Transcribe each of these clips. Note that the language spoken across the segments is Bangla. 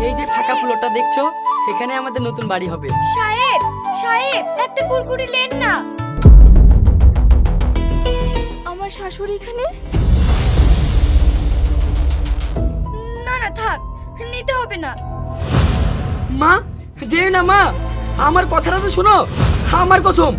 এই যে ফাঁকা প্লটটা দেখছো, এখানে আমাদের নতুন বাড়ি হবে। সাহেব, সাহেব একটা কুরকুরি লেন না। আমার শাশুড়ি এখানে? না না থাক, নিতে হবে না। মা, যে না মা, আমার কথাটা তো শোনো, আমার কসম।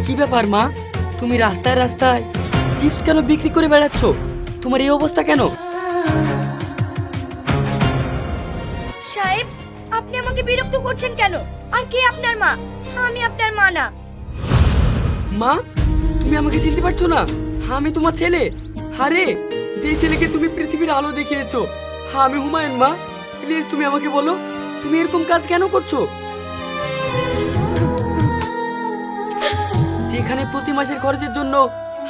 কি ব্যাপার মা, তুমি রাস্তায় রাস্তায় চিপস কেন বিক্রি করে বেড়াচ্ছ? তোমার এই অবস্থা কেন? সাহেব, আপনি আমাকে বিরক্ত করছেন কেন? আর কে আপনার মা? আমি আপনার মা না। মা, তুমি আমাকে চিনতে পারছো না? আমি তোমার ছেলে। আরে, যেই ছেলেকে তুমি পৃথিবীর আলো দেখিয়েছো, আমি হুমায়ুন। মা, প্লিজ তুমি আমাকে বলো, তুমি এরকম কাজ কেন করছো? যেখানে প্রতি মাসের খরচের জন্য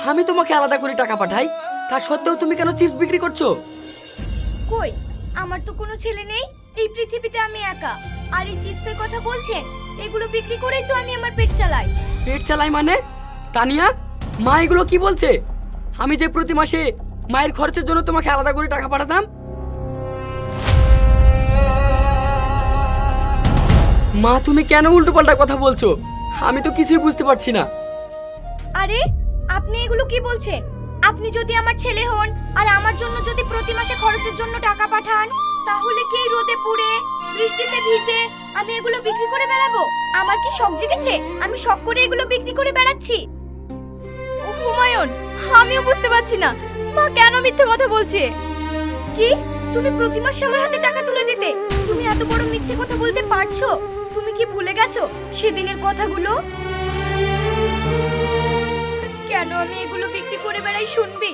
আমি তোমাকে আলাদা করে টাকা পাঠাই, তা সত্ত্বেও তুমি কেন চিপস বিক্রি করছো? কই, আমার তো কোনো ছেলে নেই। এই পৃথিবীতে আমি একা। আর এই চিপসের কথা বলছেন, এগুলো বিক্রি করেই তো আমি আমার পেট চালাই। পেট চালাই মানে? তানিয়া, মা এগুলো কি বলছে? আমি যে প্রতি মাসে মায়ের খরচের জন্য তোমাকে আলাদা করে টাকা পাঠাতাম। মা, তুমি কেন উল্টোপাল্টা কথা বলছো? আমি তো কিছুই বুঝতে পারছি না। আরে, আপনি এগুলো কি বলছেন? আপনি যদি আমার ছেলে হন আর আমার জন্য যদি প্রতি মাসে খরচের জন্য টাকা পাঠান, তাহলে কি এই রোদে পুড়ে বৃষ্টিতে ভিজে আমি এগুলো বিক্রি করে বেড়াবো? আমার কি শখ জেগেছে আমি শখ করে এগুলো বিক্রি করে বেড়াচ্ছি? ও হুমায়ুন, আমিও বুঝতে পারছি না মা কেন মিথ্যে কথা বলছে। কি, তুমি প্রতি মাসে আমার হাতে টাকা তুলে দিতে? তুমি এত বড় মিথ্যে কথা বলতে পারছো? তুমি কি ভুলে গেছো সেদিনের কথাগুলো? কেন আমি এগুলো বিক্রি করে বেড়াই শুনবি?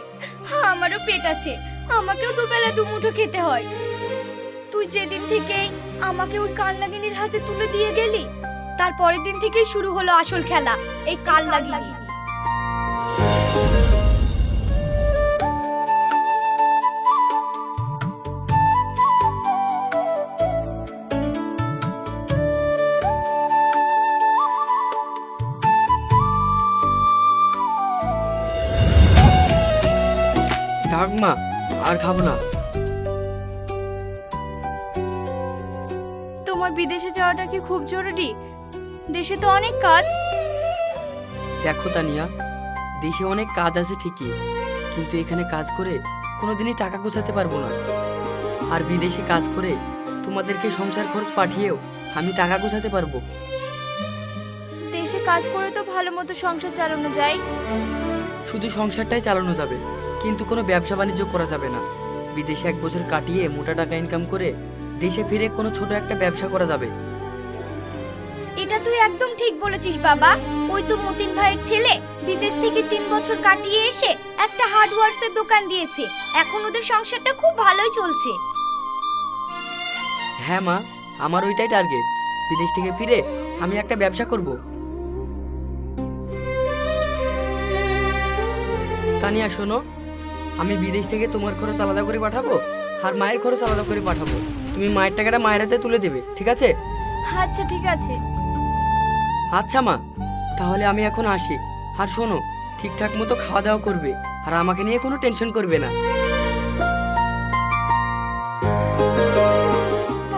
আমারও পেট আছে, আমাকেও দুবেলা দুমুঠো খেতে হয়। তুই যেদিন থেকে আমাকে ওই কান লাগিনীর হাতে তুলে দিয়ে গেলি, তার পরের দিন থেকেই শুরু হলো আসল খেলা, এই কান লাগিনী। থাক মা, আর খাবো না। তোমার বিদেশে যাওয়াটা কি খুব জরুরি? দেশে তো অনেক কাজ। দেখো তানিয়া, দেশে অনেক কাজ আছে ঠিকই, কিন্তু এখানে কাজ করে কোনোদিনই টাকা গোছাতে পারবো না। আর বিদেশে কাজ করে তোমাদেরকে সংসার খরচ পাঠিয়েও আমি টাকা গোছাতে পারবো। দেশে কাজ করে তো ভালো মতো সংসার চালানো যায়। শুধু সংসারটাই চালানো যাবে, কিন্তু কোনো ব্যবসা বাণিজ্য করা যাবে না। বিদেশে 1 বছর কাটিয়ে মোটা টাকা ইনকাম করে দেশে ফিরে কোনো ছোট একটা ব্যবসা করা যাবে। এটা তুই একদম ঠিক বলেছিস বাবা। ওই তো মতিন ভাইয়ের ছেলে বিদেশ থেকে 3 বছর কাটিয়ে এসে একটা হার্ডওয়্যারসের দোকান দিয়েছে। এখন ওদের সংসারটা খুব ভালোই চলছে। হ্যাঁ মা, আমার ওইটাই টার্গেট। বিদেশ থেকে ফিরে আমি একটা ব্যবসা করব। তানিয়া শোনো, আমি বিদেশ থেকে তোমার খরচ আলাদা করে পাঠাবো, আর মায়ের খরচ আলাদা করে পাঠাবো। তুমি মায়ের টাকাটা মায়ের হাতে তুলে দেবে, ঠিক আছে? আচ্ছা ঠিক আছে। আচ্ছা মা, তাহলে আমি এখন আসি। আর শোনো, ঠিকঠাক মতো খাওয়া দাওয়া করবে, আর আমাকে নিয়ে কোনো টেনশন করবে না।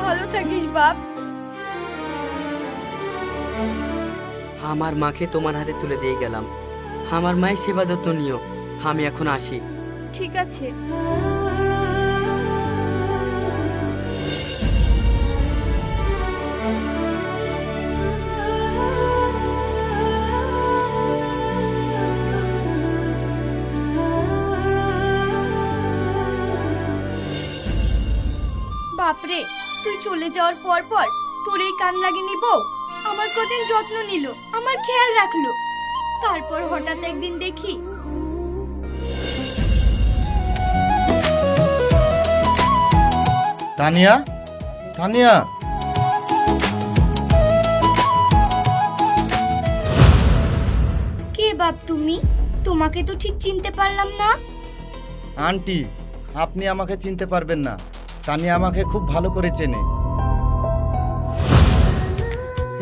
ভালো থাকিস বাপ। আমার মাকে তোমার হাতে তুলে দিয়ে গেলাম। আমার মায়ের সেবা যত্ন নিও। আমি এখন আসি। ঠিক আছে। বাপরে, তুই চলে যাওয়ার পর পর তোর এই কান লাগিয়ে নিব আমার কদিন যত্ন নিল, আমার খেয়াল রাখলো। তারপর হঠাৎ একদিন দেখি তানিয়া, তানিয়া, কে বাপ তুমি? তোমাকে তো ঠিক চিনতে পারলাম না। আন্টি, আপনি আমাকে চিনতে পারবেন না। তানিয়া আমাকে খুব ভালো করে চেনে।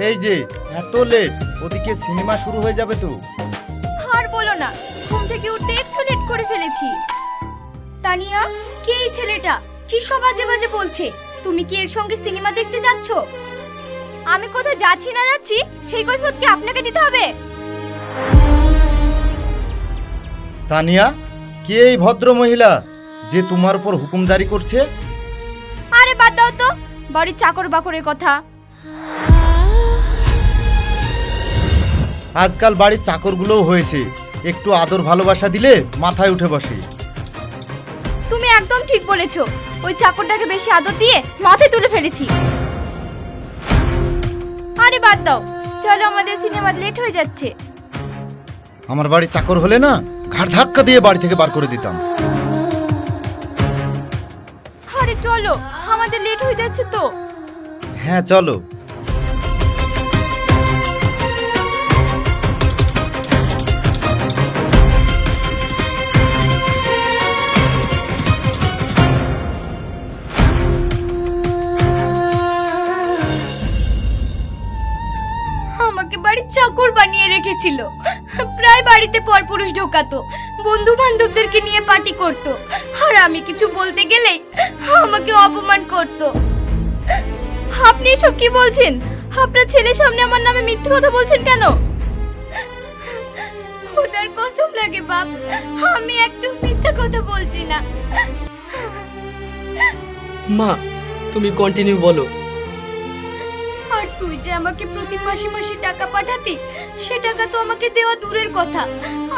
এই যে এত লেট, ওদিকে সিনেমা শুরু হয়ে যাবে তো। আর বলো না, ঘুম থেকে উঠতে একটু লেট করে ফেলেছি। তানিয়া, কে এই ছেলেটা? কি সব বাজে বাজে বলছে? তুমি কি এর সঙ্গে সিনেমা দেখতে যাচ্ছ? আমি কোথায় যাচ্ছি না যাচ্ছি সেই কৈফিয়ত কি আপনাকে দিতে হবে? তানিয়া, কে এই ভদ্র মহিলা যে তোমার উপর হুকুম জারি করছে? আরে বাদ দাও তো, বাড়ির চাকর বাকরের কথা। আজকাল বাড়ির চাকরগুলোও হয়েছে, একটু আদর ভালোবাসা দিলে মাথায় উঠে বসে। তুমি একদম ঠিক বলেছো, ওই চাকরটাকে বেশি আদর দিয়ে মাথায় তুলে ফেলেছি। আরে বাদ দাও, চলো আমাদের সিনেমা লেট হয়ে যাচ্ছে। আমার বাড়ি চাকর হলে না ঘাড় ধাক্কা দিয়ে বাড়ি থেকে বার করে দিতাম। আরে চলো, আমাদের লেট হয়ে যাচ্ছে তো। হ্যাঁ চলো। আমাকে বাড়ির চাকর বানিয়ে রেখেছিল, প্রায় বাড়িতে পরপুরুষ ঢোকাতো, বন্ধু বান্ধবদেরকে নিয়ে পার্টি করতো, আর আমি কিছু বলতে গেলে আমাকে অপমান করতো। আপনি এসব কি বলছেন? আপনার ছেলের সামনে আমার নামে মিথ্যে কথা বলছেন কেন? খোদার কসম লাগে বাপ, আমি একটু মিথ্যে কথা বলছি না। মা, তুমি কন্টিনিউ বলো। আর তুই যে আমাকে প্রতি মাসে মাসে টাকা পাঠাতি, সে টাকা তো আমাকে দেওয়া দূরের কথা,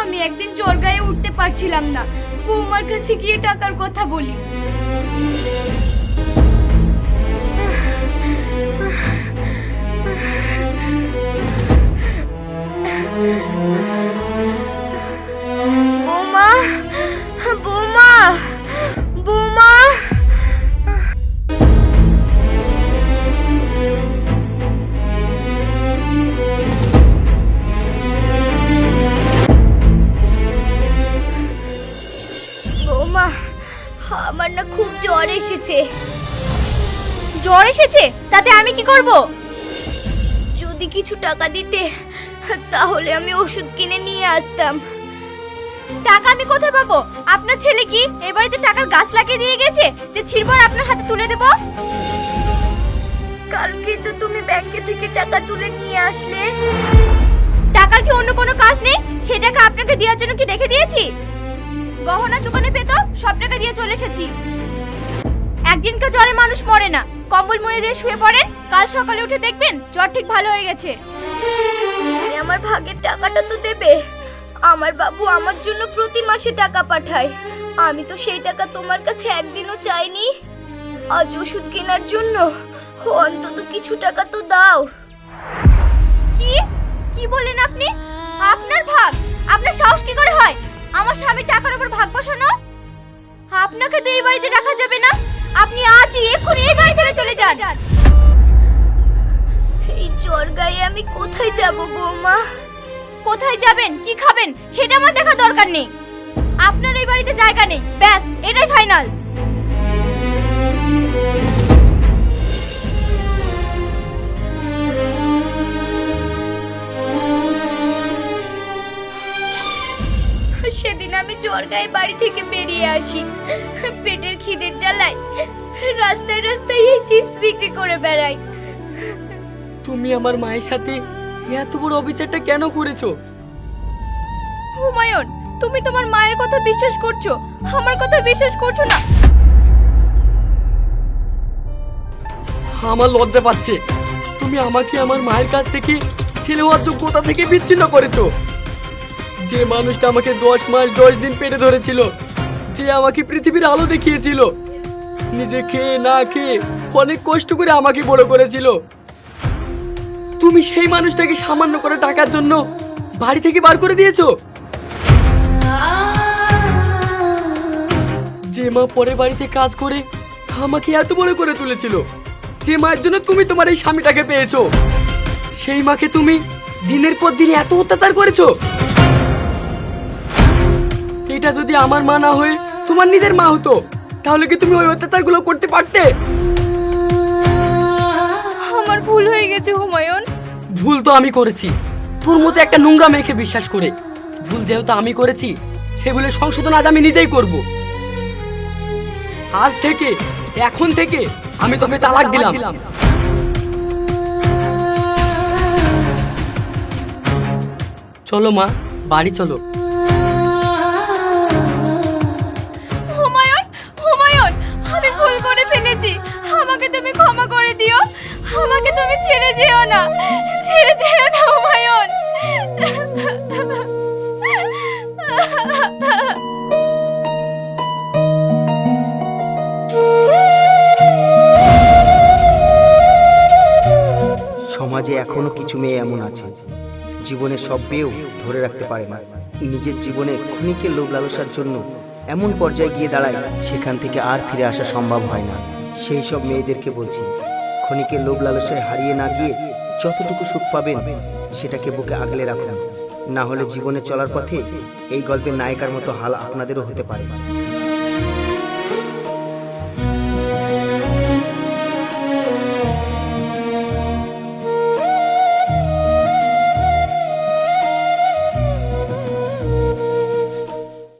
আমি একদিন জ্বর গায়ে উঠতে পারছিলাম না, বৌমার কাছে গিয়ে টাকার কথা বলি। বৌমা, বৌমা, বৌমা। বৌমা, আমার না খুব জ্বর এসেছে। জ্বর এসেছে? তাতে আমি কি করব? যদি কিছু টাকা দিতে তাহলে আমি ওষুধ কিনে নিয়ে আসতাম। টাকা আমি কোথায় পাবো? আপনার ছেলে কি এই বাড়িতে টাকার গাছ লাগিয়ে দিয়ে গেছে যে ছিড়ব আর আপনার হাতে তুলে দেব? কালকে তো তুমি ব্যাংকে থেকে টাকা তুলে নিয়ে আসলে। টাকার কি অন্য কোনো কাজ নেই? সেই টাকা আপনাকে দেওয়ার জন্য কি রেখে দিয়েছি? গহনা দোকানে পেতো, সব টাকা দিয়ে চলে এসেছি। একদিন তো জ্বরে মানুষ মরে না, কম্বল মুড়ি দিয়ে শুয়ে পড়েন, কাল সকালে উঠে দেখবেন জ্বর ঠিক ভালো হয়ে গেছে। আমার ভাগের টাকাটা তো দেবে। আমার বাবু আমার জন্য প্রতি মাসে টাকা পাঠায়, আমি তো সেই টাকা তোমার কাছে একদিনও চাইনি। আজ ওষুধ কেনার জন্য অন্তত কিছু টাকা তো দাও। কি কি বলেন আপনি? আপনার ভাগ? আপনার সাহস কি করে হয় আমার স্বামীর টাকার উপর ভাগ বসানো? আপনাকে তো এই বাড়িতে রাখা যাবে না, আপনি আজই এক্ষুনি এই বাড়ি থেকে চলে যান। এই জ্বর গায়ে আমি কোথায় যাব বৌমা? কোথায় যাবেন, কি খাবেন সেটা আমার দেখা দরকার নেই। আপনার এই বাড়িতে জায়গা নেই, ব্যাস এটাই ফাইনাল। সেদিন আমি জ্বর গায়ে বাড়ি থেকে বেরিয়ে আসি, পেটের খিদের জ্বালায় রাস্তায় রাস্তায় এই চিপস বিক্রি করে বেড়াই। তুমি আমার মায়ের সাথে এত বড় অবিচারটা কেন করেছো? হুমায়ুন, তুমি তোমার মায়ের কথা বিশ্বাস করছো, আমার কথা বিশ্বাস করছো না। আমার লজ্জা পাচ্ছে, তুমি আমাকে আমার মায়ের কাছ থেকে ছেলে হওয়ার যোগ্যতা থেকে বিচ্ছিন্ন করেছো। যে মানুষটা আমাকে 10 মাস 10 দিন পেটে ধরেছিল, যে আমাকে পৃথিবীর আলো দেখিয়েছিল, নিজে খেয়ে না খেয়ে অনেক কষ্ট করে আমাকে বড় করেছিল, তুমি সেই মানুষটাকে সামান্য করে টাকার জন্য বাড়ি থেকে বার করে দিয়েছো। যে মা পরে বাড়িতে কাজ করে আমাকে এত বড় করে তুলেছিল, যে মায়ের জন্য তুমি তোমার এই স্বামীটাকে পেয়েছো, সেই মাকে তুমি দিনের পর দিন এত অত্যাচার করেছো। এটা যদি আমার মা না হয়ে তোমার নিজের মা হতো, তাহলে কি তুমি ওই অত্যাচারগুলো করতে পারতে? আমার ভুল হয়ে গেছে হুমায়ুন। ভুল তো আমি করেছি, তোর মতো একটা নোংরা মেয়েকে বিশ্বাস করে। ভুল যেহেতু আমি করেছি, সেগুলো সংশোধন আজ আমি নিজেই করব। আজ থেকে, এখন থেকে আমি তোকে তালাক দিলাম। চলো মা, বাড়ি চলো। হুমায়ুন, হুমায়ুন, আমি ভুল করে ফেলেছি, আমাকে তুমি ক্ষমা করে দিও, আমাকে তুমি ছেড়ে যেও না, ছেড়ে যেও না হুমায়ুন। সমাজে এখনো কিছু মেয়ে এমন আছে জীবনে সব পেয়েও ধরে রাখতে পারে না। নিজের জীবনে ক্ষণিকের লোভ লালসার জন্য এমন পর্যায়ে গিয়ে দাঁড়ায় সেখান থেকে আর ফিরে আসা সম্ভব হয় না। সেই সব মেয়েদেরকে বলছি, ক্ষণিকের লোভ লালসায় হারিয়ে না গিয়ে যতটুকু সুখ পাবেন সেটাকে বুকে আগলে রাখুন, না হলে জীবনে চলার পথে এই গল্পের নায়িকার মতো হাল আপনাদেরও হতে পারে।